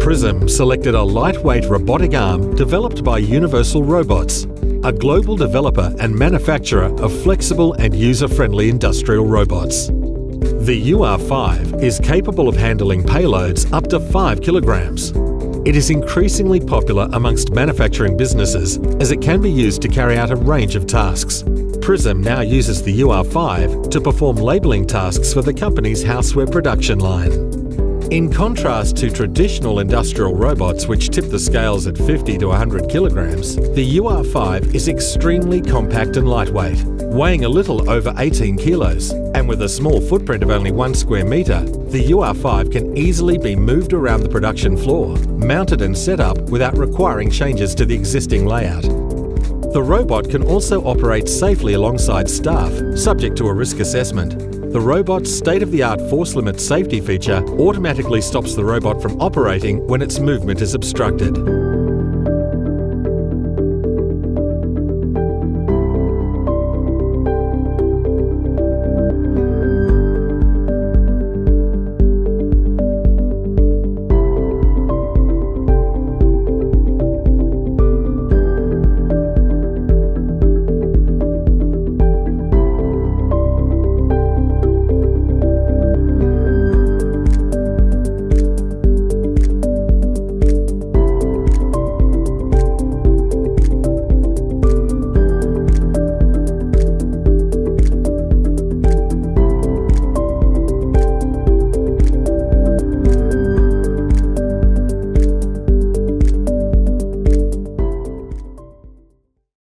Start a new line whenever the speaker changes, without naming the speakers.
Prism selected a lightweight robotic arm developed by Universal Robots, a global developer and manufacturer of flexible and user-friendly industrial robots. The UR5 is capable of handling payloads up to 5 kilograms. It is increasingly popular amongst manufacturing businesses as it can be used to carry out a range of tasks. Prism now uses the UR5 to perform labelling tasks for the company's houseware production line. In contrast to traditional industrial robots which tip the scales at 50 to 100 kilograms, the UR5 is extremely compact and lightweight, weighing a little over 18 kilos, and with a small footprint of only 1 square metre, the UR5 can easily be moved around the production floor, mounted and set up without requiring changes to the existing layout. The robot can also operate safely alongside staff, subject to a risk assessment. The robot's state-of-the-art force limit safety feature automatically stops the robot from operating when its movement is obstructed.